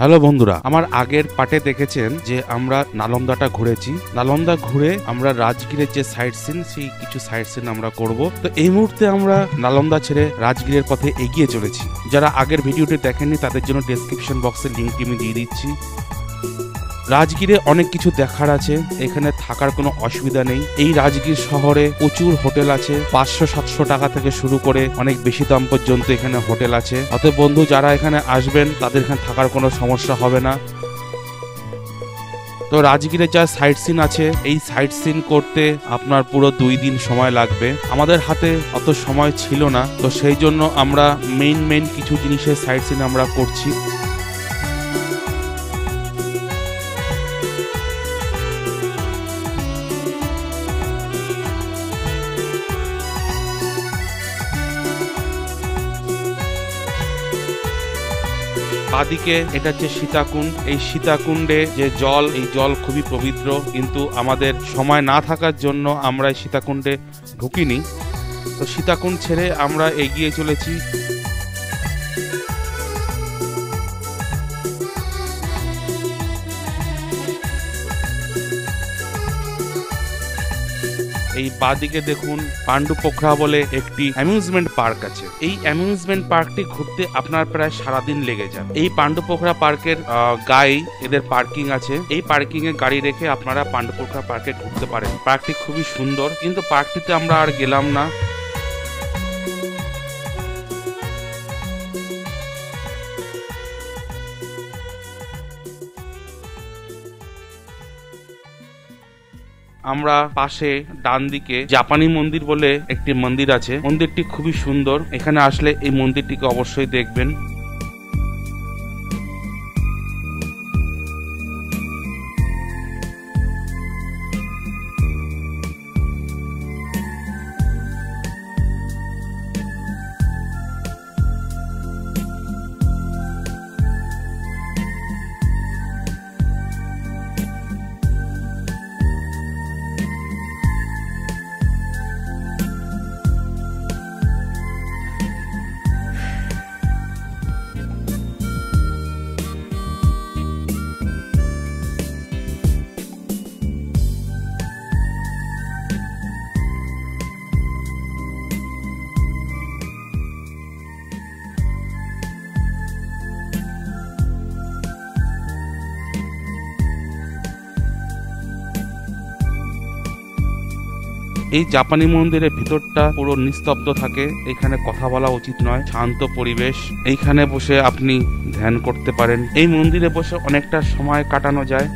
Hello বন্ধুরা, আমার আগের পার্টে দেখেছেন যে আমরা নালন্দাটা ঘুরেছি। নালন্দা ঘুরে আমরা রাজগীরের যে সাইট সিন, সেই কিছু সাইট সিন আমরা করব। তো এই মুহূর্তে আমরা নালন্দা ছেড়ে রাজগীরের পথে এগিয়ে চলেছি। যারা আগের ভিডিওটি দেখেননি তাদের জন্য ডেসক্রিপশন বক্সের লিঙ্কটি আমি দিয়ে দিচ্ছি। রাজগীরে অনেক কিছু দেখার আছে, এখানে থাকার কোনো অসুবিধা নেই। এই রাজগীর শহরে প্রচুর হোটেল আছে, 500-700 টাকা থেকে শুরু করে অনেক বেশি দাম পর্যন্ত এখানে হোটেল আছে। অতএব বন্ধু যারা এখানে আসবেন তাদের এখানে থাকার কোনো সমস্যা হবে না। তো রাজগীরে যা সাইট সিন আছে, এই সাইট সিন করতে আপনার পুরো 2 দিন সময় লাগবে। আমাদের হাতে অত সময় ছিল না, তো সেই জন্য আমরা মেইন কিছু জিনিসের সাইট সিন আমরা করছি। বাদিকে এটা হচ্ছে সীতাকুণ্ড। এই সীতাকুণ্ডে যে জল, এই জল খুবই পবিত্র, কিন্তু আমাদের সময় না থাকার জন্য আমরা এই সীতাকুণ্ডে ঢুকিনি। তো সীতাকুণ্ড ছেড়ে আমরা এগিয়ে চলেছি। এই বাদিকে দেখুন পাণ্ডুপোখরা বলে একটি অ্যামিউজমেন্ট পার্ক আছে। এই অ্যামিউজমেন্ট পার্কটি ঘুরতে আপনার প্রায় সারাদিন লেগে যাবে। এই পাণ্ডুপোখরা পার্কের গায়ে এদের পার্কিং আছে। এই পার্কিং এ গাড়ি রেখে আপনারা পাণ্ডুপোখরা পার্কে ঘুরতে পারেন। পার্কটি খুবই সুন্দর, কিন্তু পার্কটিতে আমরা আর গেলাম না। আমরা পাশে ডান দিকে জাপানি মন্দির বলে একটি মন্দির আছে। মন্দিরটি খুবই সুন্দর, এখানে আসলে এই মন্দিরটিকে অবশ্যই দেখবেন। এই জাপানি মন্দিরের ভিতরটা পুরো নিস্তব্ধ থাকে, এখানে কথা বলা উচিত নয়, শান্ত পরিবেশ। এইখানে বসে আপনি ধ্যান করতে পারেন। এই মন্দিরে বসে অনেকটা সময় কাটানো যায়।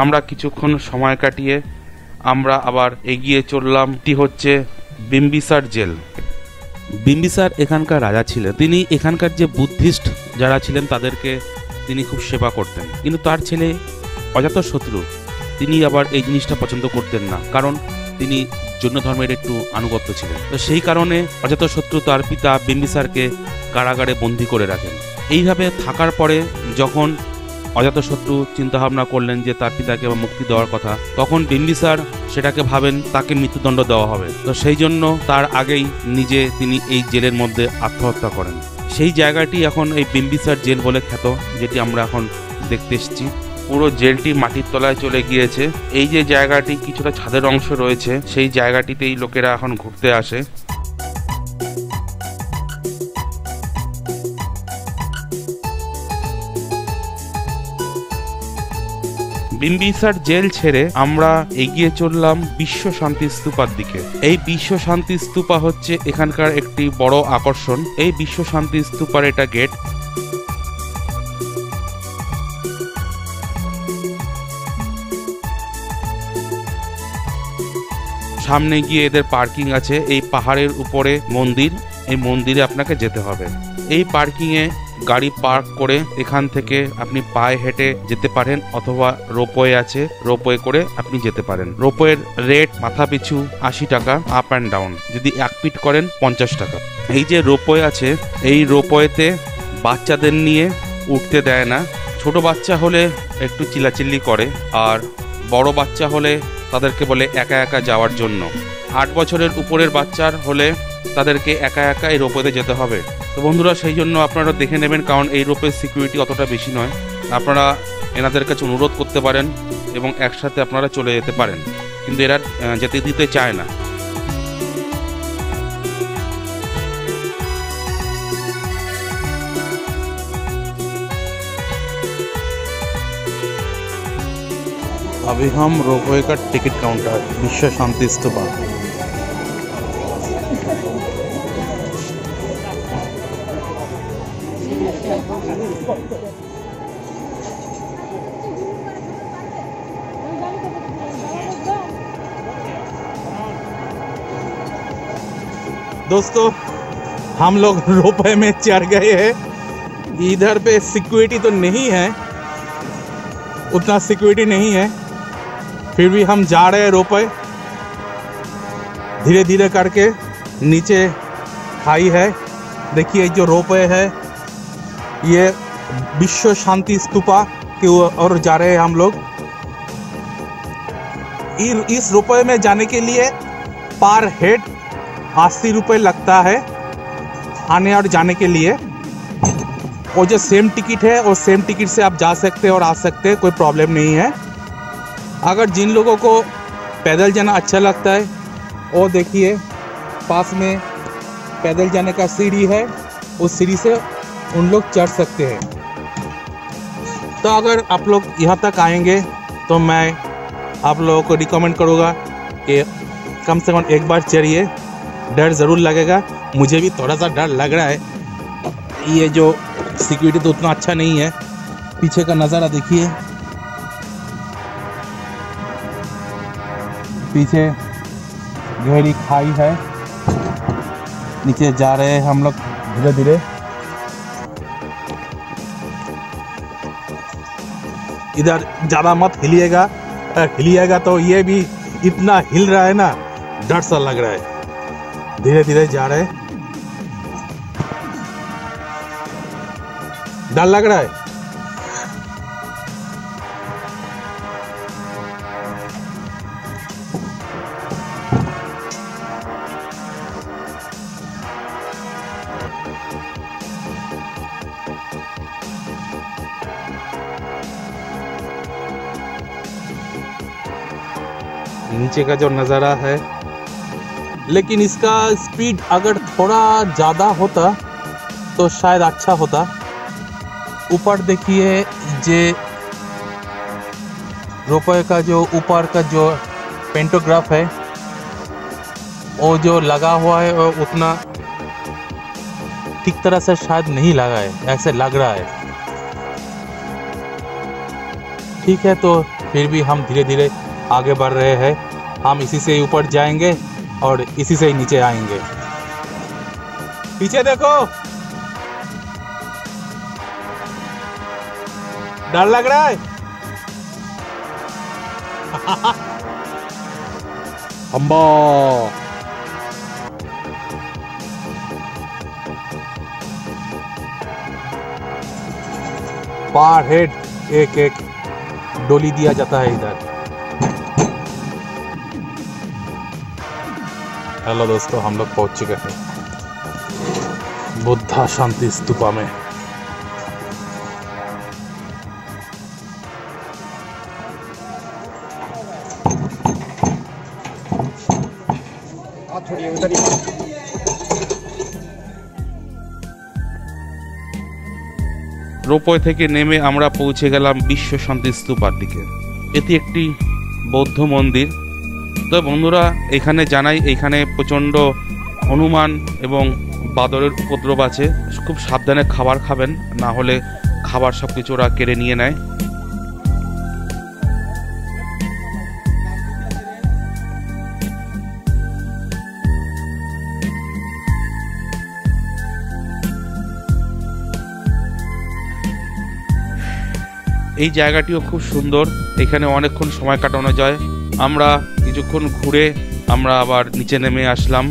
আমরা কিছুক্ষণ সময় কাটিয়ে আমরা আবার এগিয়ে চললাম। এটি হচ্ছে বিম্বিসার জেল। বিম্বিসার এখানকার রাজা ছিলেন। তিনি এখানকার যে বুদ্ধিস্ট যারা ছিলেন তাদেরকে তিনি খুব সেবা করতেন, কিন্তু তার ছেলে অজাতশত্রু তিনি আবার এই জিনিসটা পছন্দ করতেন না, কারণ তিনি জৈন ধর্মের একটু আনুগত্য ছিলেন। তো সেই কারণে অজাতশত্রু তার পিতা বিম্বিসারকে কারাগারে বন্দী করে রাখেন। এইভাবে থাকার পরে যখন অজাতশত্রু চিন্তা ভাবনা করলেন যে তার পিতাকে মুক্তি দেওয়ার কথা, তখন বিম্বিসার সেটাকে ভাবেন তাকে মৃত্যুদণ্ড দেওয়া হবে। তো সেই জন্য তার আগেই তিনি এই জেলের মধ্যে আত্মহত্যা করেন। সেই জায়গাটি এখন এই বিম্বিসার জেল বলে খ্যাত, যেটি আমরা এখন দেখতে এসেছি। পুরো জেলটি মাটির তলায় চলে গিয়েছে। এই যে জায়গাটি কিছুটা ছাদের অংশ রয়েছে, সেই জায়গাটিতেই লোকেরা এখন ঘুরতে আসে। বিম্বিসার জেল ছেড়ে আমরা এগিয়ে চললাম বিশ্ব শান্তি স্তূপার দিকে। এই বিশ্ব শান্তি স্তূপা হচ্ছে এখানকার একটি বড় আকর্ষণ। এই বিশ্ব শান্তি স্তূপার এটা গেট। সামনে গিয়ে এদের পার্কিং আছে। এই পাহাড়ের উপরে মন্দির, এই মন্দিরে আপনাকে যেতে হবে। এই পার্কিংয়ে গাড়ি পার্ক করে এখান থেকে আপনি পায়ে হেঁটে যেতে পারেন, অথবা রোপওয়ে আছে, রোপওয়ে করে আপনি যেতে পারেন। রোপওয়ের রেট মাথা পিছু 80 টাকা, আপ অ্যান্ড ডাউন। যদি 1 ফিট করেন 50 টাকা। এই যে রোপওয়ে আছে, এই রোপওয়েতে বাচ্চাদের নিয়ে উঠতে দেয় না। ছোট বাচ্চা হলে একটু চিল্লাচিল্লি করে, আর বড় বাচ্চা হলে তাদেরকে বলে একা একা যাওয়ার জন্য। 8 বছরের উপরের বাচ্চার হলে তাদেরকে একা একা এই রোপওয়েতে যেতে হবে। তো বন্ধুরা, সেই জন্য আপনারা দেখে নেবেন, কারণ এই রোপওয়ের সিকিউরিটি অতটা বেশি নয়। আপনারা এনাদের কাছে অনুরোধ করতে পারেন এবং একসাথে আপনারা চলে যেতে পারেন, কিন্তু এরা যেতে দিতে চায় না। अभी हम रोपवे का टिकट काउंटर विश्व शांति स्तूपा। दोस्तों, हम लोग रोपवे में चढ़ गए हैं। इधर पे सिक्योरिटी तो नहीं है, उतना सिक्योरिटी नहीं है, फिर भी हम जा रहे हैं रोपवे। धीरे धीरे करके नीचे खाई है। देखिए जो रोपवे है ये विश्व शांति स्तूपा की ओर जा रहे हैं हम लोग। इस रोपवे में जाने के लिए पर हेड 80 रुपये लगता है आने और जाने के लिए। और जो सेम टिकट है और सेम टिकट से आप जा सकते हैं और आ सकते हैं, कोई प्रॉब्लम नहीं है। अगर जिन लोगों को पैदल जाना अच्छा लगता है, वो देखिए पास में पैदल जाने का सीढ़ी है, उस सीढ़ी से उन लोग चढ़ सकते हैं। तो अगर आप लोग यहाँ तक आएंगे तो मैं आप लोगों को रिकमेंड करूँगा कि कम से कम एक बार चढ़िए। डर ज़रूर लगेगा, मुझे भी थोड़ा सा डर लग रहा है। ये जो सिक्योरिटी तो उतना अच्छा नहीं है। पीछे का नज़ारा देखिए, पीछे गहरी खाई है। नीचे जा रहे हैं हम लोग धीरे धीरे। इधर ज़्यादा मत हिलिएगा, हिलिएगा तो ये भी इतना हिल रहा है ना, डर सा लग रहा है। धीरे धीरे जा रहे हैं। डर लग रहा है। नीचे का जो नज़ारा है, लेकिन इसका स्पीड अगर थोड़ा ज़्यादा होता तो शायद अच्छा होता। ऊपर देखिए जे रोपवे का जो ऊपर का जो पेंटोग्राफ है वो जो लगा हुआ है वो उतना ठीक तरह से शायद नहीं लगा है, ऐसे लग रहा है। ठीक है, तो फिर भी हम धीरे धीरे आगे बढ़ रहे हैं। हम इसी से ऊपर जाएंगे और इसी से ही नीचे आएंगे। पीछे देखो, डर लग रहा है। अम्बा पर हेड एक एक डोली दिया जाता है इधर। हेलो दोस्तों, हम लोग पहुंच चुके हैं बुद्धा शांति स्तूपा में। রোপওয়ে থেকে নেমে আমরা পৌঁছে গেলাম বিশ্ব শান্তি স্তূপার দিকে। এটি একটি বৌদ্ধ মন্দির। তো বন্ধুরা এখানে জানাই, এখানে প্রচণ্ড হনুমান এবং বাদরের উপদ্রব আছে। খুব সাবধানে খাবার খাবেন, না হলে খাবার সব কিছু ওরা কেড়ে নিয়ে নেয়। এই জায়গাটিও খুব সুন্দর, এখানে অনেকক্ষণ সময় কাটানো যায়। আমরা কিছুক্ষণ ঘুরে আমরা আবার নিচে নেমে আসলাম।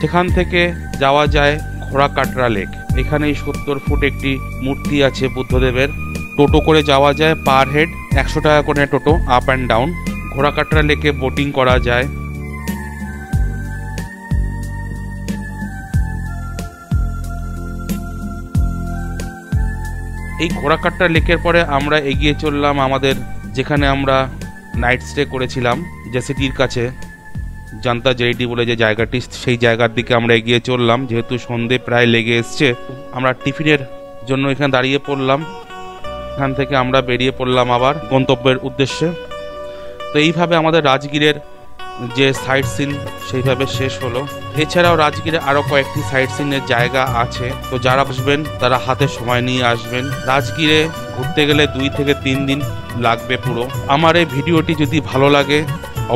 সেখান থেকে যাওয়া যায় ঘোড়াকাটরা লেক। এখানে 70 ফুট একটি মূর্তি আছে বুদ্ধদেবের। টোটো করে যাওয়া যায়, পার হেড 100 টাকা করে টোটো, আপ অ্যান্ড ডাউন। ঘোড়াকাটরা লেকে বোটিং করা যায়। এই ঘোড়াকাটরা লেকের পরে আমরা এগিয়ে চললাম আমাদের যেখানে আমরা নাইট স্টে করেছিলাম, যে সিটির কাছে জান্তা জেরিটি বলে যে জায়গাটি, সেই জায়গার দিকে আমরা এগিয়ে চললাম। যেহেতু সন্ধে প্রায় লেগে এসছে, আমরা টিফিনের জন্য এখানে দাঁড়িয়ে পড়লাম। এখান থেকে আমরা বেরিয়ে পড়লাম আবার গন্তব্যের উদ্দেশ্যে। তো এইভাবে আমাদের রাজগীরের যে সাইট সিন সেইভাবে শেষ হলো। এছাড়াও রাজগীরে আরও কয়েকটি সাইট সিনের জায়গা আছে, তো যারা আসবেন তারা হাতে সময় নিয়ে আসবেন। রাজগীরে ঘুরতে গেলে 2 থেকে 3 দিন লাগবে পুরো। আমার এই ভিডিওটি যদি ভালো লাগে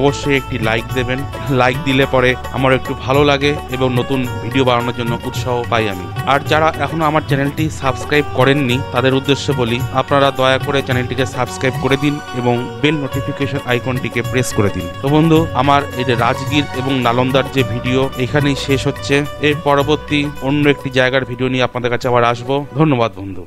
অবশ্যই একটি লাইক দেবেন। লাইক দিলে পরে আমার একটু ভালো লাগে এবং নতুন ভিডিও বানানোর জন্য উৎসাহ পাই আমি। আর যারা এখনো আমার চ্যানেলটি সাবস্ক্রাইব করেননি তাদের উদ্দেশ্যে বলি, আপনারা দয়া করে চ্যানেলটিকে সাবস্ক্রাইব করে দিন এবং বেল নোটিফিকেশন আইকনটিকে প্রেস করে দিন। তো বন্ধু, আমার এই রাজগীর এবং নালন্দার যে ভিডিও এখানেই শেষ হচ্ছে। এর পরবর্তী অন্য একটি জায়গার ভিডিও নিয়ে আপনাদের কাছে আবার আসবো। ধন্যবাদ বন্ধু।